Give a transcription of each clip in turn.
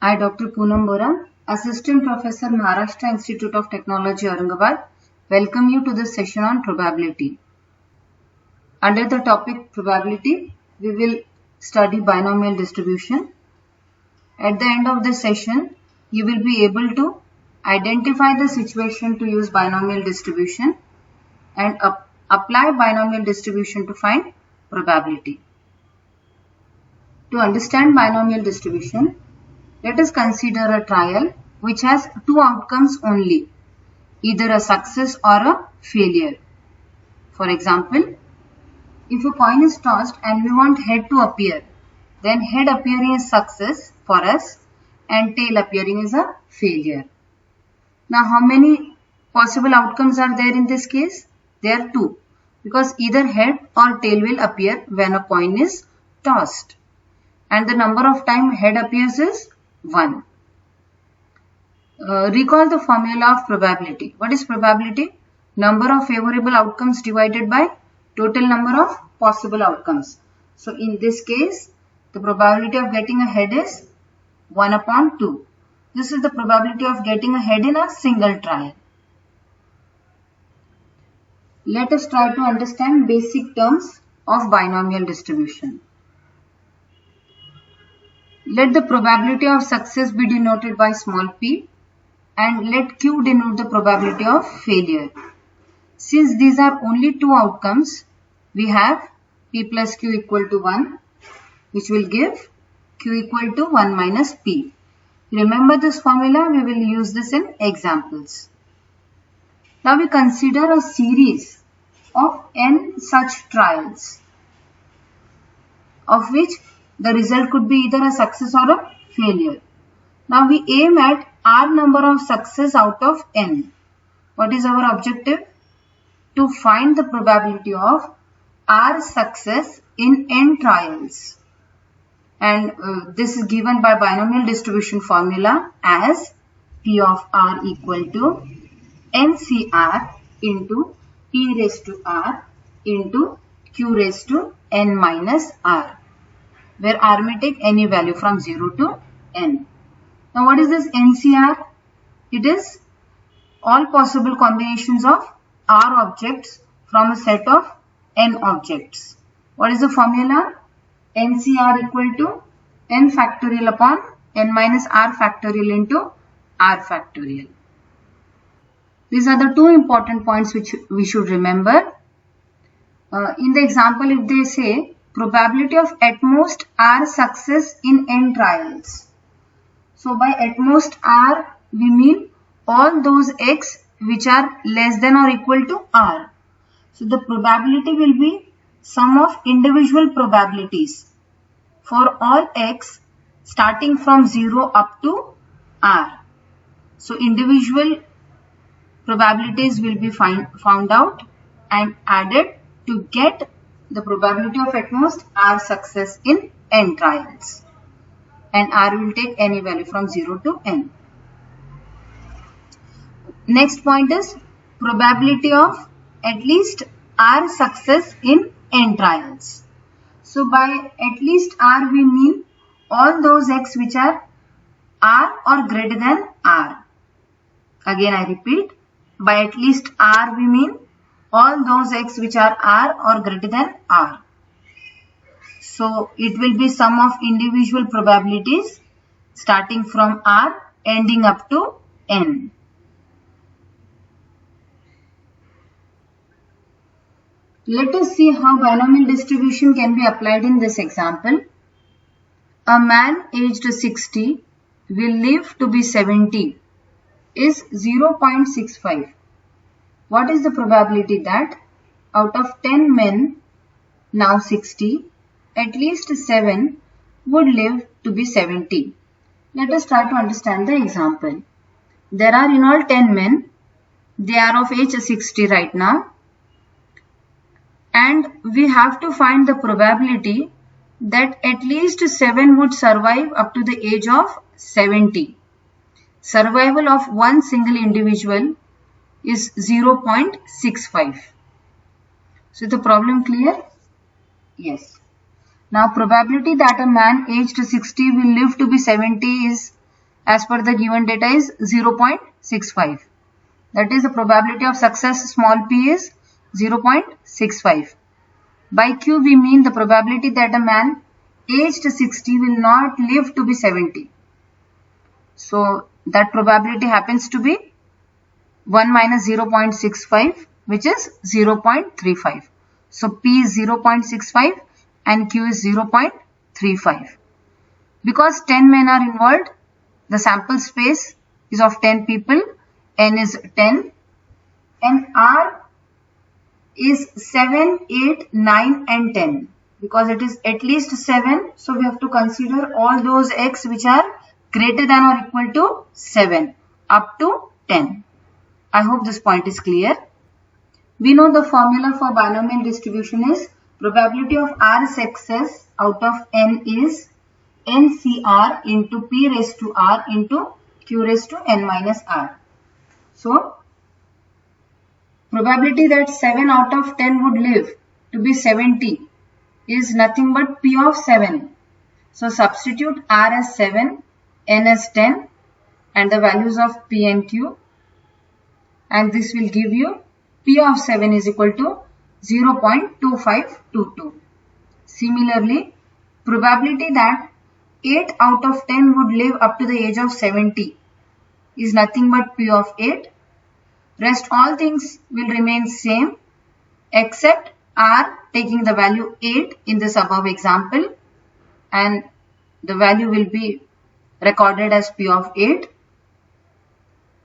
I, Dr. Poonam Bora, Assistant Professor, Maharashtra Institute of Technology, Aurangabad, welcome you to this session on probability. Under the topic probability, we will study binomial distribution. At the end of this session, you will be able to identify the situation to use binomial distribution and apply binomial distribution to find probability. To understand binomial distribution, let us consider a trial which has two outcomes only, either a success or a failure. For example, if a coin is tossed and we want head to appear, then head appearing is success for us and tail appearing is a failure. Now, how many possible outcomes are there in this case? There are two, because either head or tail will appear when a coin is tossed, and the number of times head appears is 1. Recall the formula of probability. What is probability? Number of favorable outcomes divided by total number of possible outcomes. So in this case, the probability of getting a head is 1 upon 2. This is the probability of getting a head in a single trial. Let us try to understand basic terms of binomial distribution. Let the probability of success be denoted by small p and let q denote the probability of failure. Since these are only two outcomes, we have p plus q equal to 1, which will give q equal to 1 minus p. Remember this formula, we will use this in examples. Now we consider a series of n such trials, of which the result could be either a success or a failure. Now we aim at r number of success out of n. What is our objective? To find the probability of r success in n trials. And this is given by binomial distribution formula as p of r equal to ncr into p raised to r into q raised to n minus r, where r may take any value from 0 to n. Now what is this NCR? It is all possible combinations of r objects from a set of n objects. What is the formula? NCR equal to n factorial upon n minus r factorial into r factorial. These are the two important points which we should remember. In the example, if they say probability of at most r success in n trials. So by at most r, we mean all those x which are less than or equal to r. So the probability will be sum of individual probabilities for all x starting from 0 up to r. So individual probabilities will be found out and added to get the probability of at most r success in n trials, and r will take any value from 0 to n. Next point is probability of at least r success in n trials. So by at least r we mean all those x which are r or greater than r. Again I repeat, by at least r we mean all those x which are r or greater than r. So it will be sum of individual probabilities starting from r ending up to n. Let us see how binomial distribution can be applied in this example. A man aged 60 will live to be 70 is 0.65. What is the probability that out of 10 men, now 60, at least 7 would live to be 70? Let us try to understand the example. There are in all 10 men. They are of age 60 right now. And we have to find the probability that at least 7 would survive up to the age of 70. Survival of one single individual is 0.65. So the problem clear? Yes. Now probability that a man aged 60 will live to be 70 is as per the given data is 0.65. That is the probability of success small p is 0.65. By Q we mean the probability that a man aged 60 will not live to be 70. So that probability happens to be 1 minus 0.65, which is 0.35. So P is 0.65 and Q is 0.35. Because 10 men are involved, the sample space is of 10 people, N is 10, and R is 7, 8, 9 and 10. Because it is at least 7, so we have to consider all those x which are greater than or equal to 7 up to 10. I hope this point is clear. We know the formula for binomial distribution is probability of R success out of N is NCR into P raised to R into Q raised to N minus R. So, probability that 7 out of 10 would live to be 70 is nothing but P of 7. So, substitute R as 7, N as 10 and the values of P and Q, and this will give you P of 7 is equal to 0.2522. Similarly, probability that 8 out of 10 would live up to the age of 70 is nothing but P of 8. Rest all things will remain same except R taking the value 8 in this above example, and the value will be recorded as P of 8.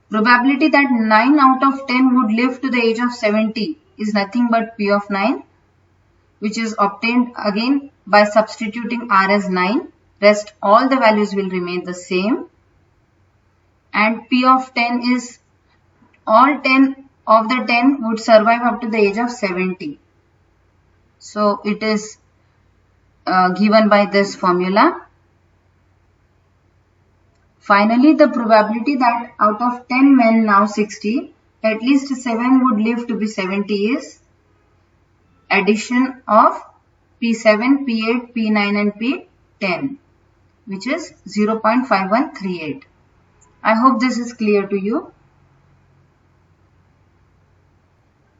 Probability that 9 out of 10 would live to the age of 70 is nothing but P of 9, which is obtained again by substituting R as 9. Rest all the values will remain the same. And P of 10 is all 10 of the 10 would survive up to the age of 70. So it is given by this formula. Finally, the probability that out of 10 men now 60, at least 7 would live to be 70 is addition of P7, P8, P9 and P10, which is 0.5138. I hope this is clear to you.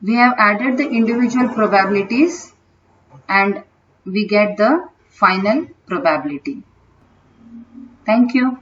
We have added the individual probabilities and we get the final probability. Thank you.